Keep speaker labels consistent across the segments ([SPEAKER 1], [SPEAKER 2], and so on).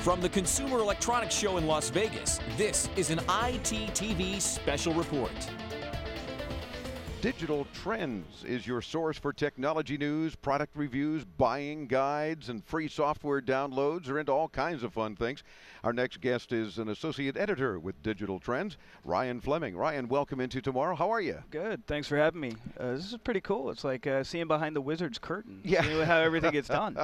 [SPEAKER 1] From the Consumer Electronics Show in Las Vegas, this is an ITTV special report.
[SPEAKER 2] Digital Trends is your source for technology news, product reviews, buying guides, and free software downloads. Are into all kinds of fun things. Our next guest is an associate editor with Digital Trends, Ryan Fleming. Ryan, welcome into tomorrow. How are you?
[SPEAKER 3] Good. Thanks for having me. This is pretty cool. It's like seeing behind the Wizard's curtain.
[SPEAKER 2] Yeah.
[SPEAKER 3] Seeing how everything gets done.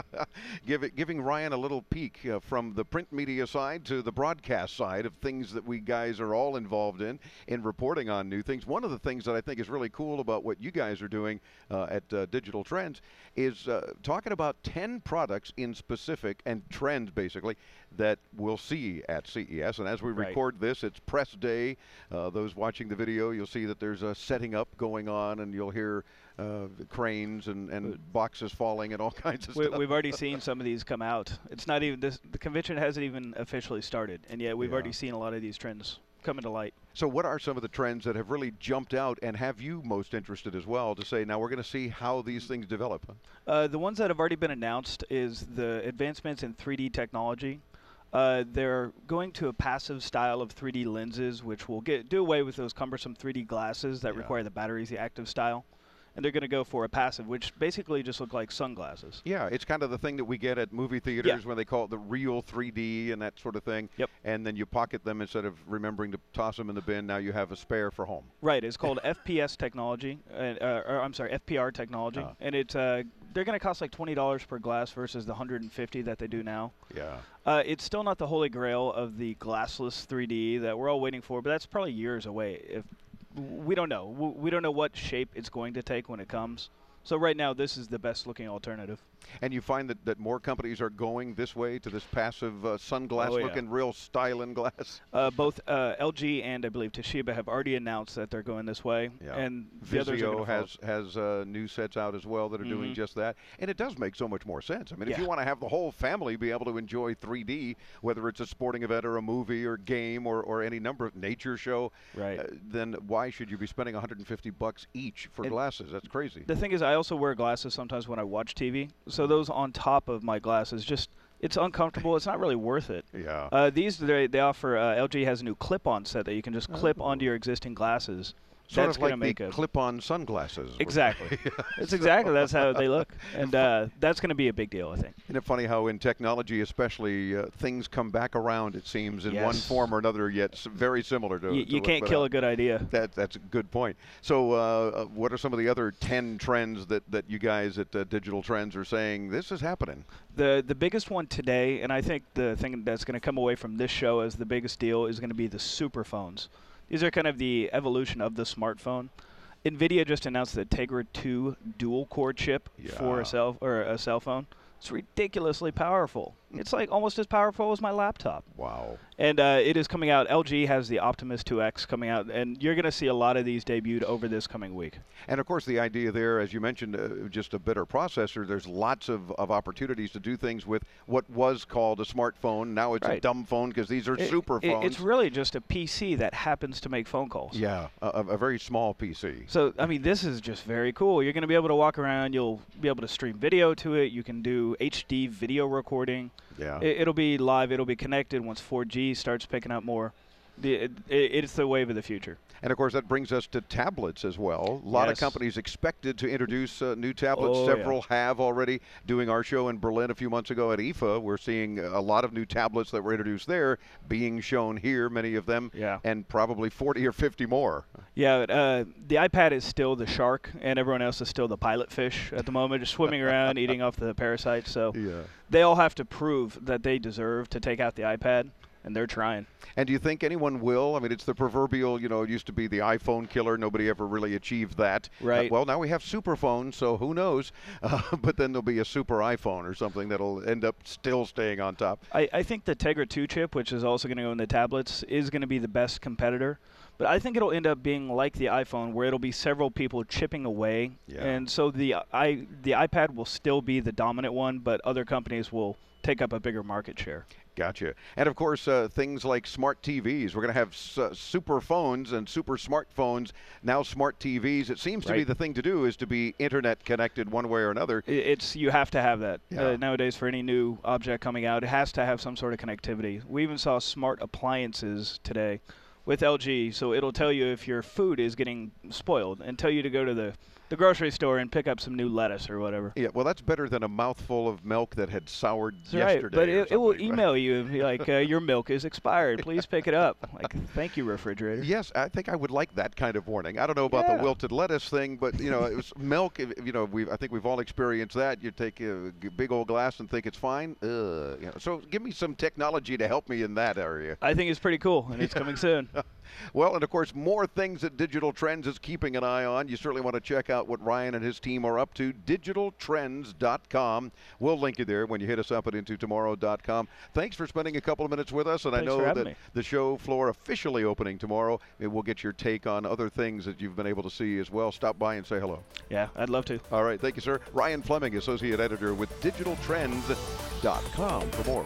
[SPEAKER 2] Giving Ryan a little peek from the print media side to the broadcast side of things that we guys are all involved in reporting on new things. One of the things that I think is really cool about what you guys are doing at Digital Trends is talking about 10 products in specific and trends basically that we'll see at CES. And as we record this, it's press day. Those watching the video, you'll see that there's a setting up going on, and you'll hear cranes and boxes falling and all kinds of stuff.
[SPEAKER 3] We've already seen some of these come out. It's not even the convention hasn't even officially started, and yet we've already seen a lot of these trends coming to light.
[SPEAKER 2] So what are some of the trends that have really jumped out and have you most interested as well to say, now we're going to see how these things develop?
[SPEAKER 3] The ones that have already been announced is the advancements in 3D technology. They're going to a passive style of 3D lenses, which will do away with those cumbersome 3D glasses that require the batteries, the active style. And they're going to go for a passive, which basically just look like sunglasses.
[SPEAKER 2] Yeah, it's kind of the thing that we get at movie theaters when they call it the real 3D and that sort of thing.
[SPEAKER 3] Yep.
[SPEAKER 2] And then you pocket them instead of remembering to toss them in the bin. Now you have a spare for home.
[SPEAKER 3] Right. It's called FPS technology, or I'm sorry, FPR technology. And it's they're going to cost like $20 per glass versus the $150 that they do now.
[SPEAKER 2] Yeah.
[SPEAKER 3] It's still not the holy grail of the glassless 3D that we're all waiting for, but that's probably years away. We don't know. We don't know what shape it's going to take when it comes. So right now, this is the best-looking alternative.
[SPEAKER 2] And you find that more companies are going this way to this passive sunglass-looking, real styling glass?
[SPEAKER 3] Both LG and, I believe, Toshiba have already announced that they're going this way.
[SPEAKER 2] Yeah.
[SPEAKER 3] And
[SPEAKER 2] Vizio has new sets out as well that are doing just that. And it does make so much more sense. I mean, if you want to have the whole family be able to enjoy 3D, whether it's a sporting event or a movie or game or any number of nature show, then why should you be spending $150 each for glasses? That's crazy.
[SPEAKER 3] The thing is, I also wear glasses sometimes when I watch TV. So those on top of my glasses, it's uncomfortable. It's not really worth it.
[SPEAKER 2] Yeah.
[SPEAKER 3] These they offer. LG has a new clip-on set that you can just clip onto your existing glasses.
[SPEAKER 2] Sort of like the clip-on sunglasses.
[SPEAKER 3] Exactly. That's how they look. And that's going to be a big deal, I think.
[SPEAKER 2] Isn't it funny how in technology especially, things come back around, it seems, in one form or another, yet very similar to
[SPEAKER 3] You can't kill a good idea.
[SPEAKER 2] That's a good point. So what are some of the other 10 trends that you guys at Digital Trends are saying, this is happening?
[SPEAKER 3] The biggest one today, and I think the thing that's going to come away from this show as the biggest deal, is going to be the super phones. These are kind of the evolution of the smartphone. NVIDIA just announced the Tegra 2 dual-core chip for a cell phone. It's ridiculously powerful. It's like almost as powerful as my laptop.
[SPEAKER 2] Wow.
[SPEAKER 3] And it is coming out. LG has the Optimus 2X coming out, and you're going to see a lot of these debuted over this coming week.
[SPEAKER 2] And, of course, the idea there, as you mentioned, just a better processor, there's lots of opportunities to do things with what was called a smartphone. Now it's a dumb phone because these are super phones.
[SPEAKER 3] It's really just a PC that happens to make phone calls.
[SPEAKER 2] Yeah, a very small PC.
[SPEAKER 3] So, I mean, this is just very cool. You're going to be able to walk around. You'll be able to stream video to it. You can do HD video recording.
[SPEAKER 2] Yeah.
[SPEAKER 3] It'll be live. It'll be connected once 4G starts picking up more. It's the wave of the future.
[SPEAKER 2] And, of course, that brings us to tablets as well. A lot of companies expected to introduce new tablets. Several have already. Doing our show in Berlin a few months ago at IFA, we're seeing a lot of new tablets that were introduced there being shown here, many of them, and probably 40 or 50 more.
[SPEAKER 3] Yeah, the iPad is still the shark, and everyone else is still the pilot fish at the moment, just swimming around, eating off the parasites. So they all have to prove that they deserve to take out the iPad. And they're trying.
[SPEAKER 2] And do you think anyone will? I mean, it's the proverbial, it used to be the iPhone killer. Nobody ever really achieved that.
[SPEAKER 3] Right.
[SPEAKER 2] Well, now we have super phones, so who knows? But then there'll be a super iPhone or something that'll end up still staying on top.
[SPEAKER 3] I think the Tegra 2 chip, which is also going to go in the tablets, is going to be the best competitor. But I think it'll end up being like the iPhone, where it'll be several people chipping away.
[SPEAKER 2] Yeah.
[SPEAKER 3] And so the iPad will still be the dominant one, but other companies will take up a bigger market share.
[SPEAKER 2] Gotcha. And of course, things like smart TVs. We're going to have super phones and super smartphones, now smart TVs. It seems to be the thing to do is to be internet connected one way or another.
[SPEAKER 3] You have to have that.
[SPEAKER 2] Yeah.
[SPEAKER 3] Nowadays, for any new object coming out, it has to have some sort of connectivity. We even saw smart appliances today with LG, so it'll tell you if your food is getting spoiled and tell you to go to the grocery store and pick up some new lettuce or whatever.
[SPEAKER 2] Yeah, well, that's better than a mouthful of milk that had soured
[SPEAKER 3] That's
[SPEAKER 2] yesterday.
[SPEAKER 3] Right, but it will
[SPEAKER 2] right?
[SPEAKER 3] email you and be like, your milk is expired. Please pick it up. Like, thank you, refrigerator.
[SPEAKER 2] Yes, I think I would like that kind of warning. I don't know about the wilted lettuce thing, but it was milk. I think we've all experienced that. You take a big old glass and think it's fine. So give me some technology to help me in that area.
[SPEAKER 3] I think it's pretty cool, and it's coming soon.
[SPEAKER 2] Well, and of course, more things that Digital Trends is keeping an eye on. You certainly want to check out what Ryan and his team are up to. digitaltrends.com. We'll link you there when you hit us up at intotomorrow.com. Thanks for spending a couple of minutes with us, and
[SPEAKER 3] Thanks
[SPEAKER 2] I
[SPEAKER 3] for
[SPEAKER 2] know
[SPEAKER 3] having
[SPEAKER 2] that
[SPEAKER 3] me.
[SPEAKER 2] the show floor officially opening tomorrow. We'll get your take on other things that you've been able to see as well. Stop by and say hello.
[SPEAKER 3] Yeah, I'd love to.
[SPEAKER 2] All right, thank you, sir. Ryan Fleming, Associate Editor with digitaltrends.com for more.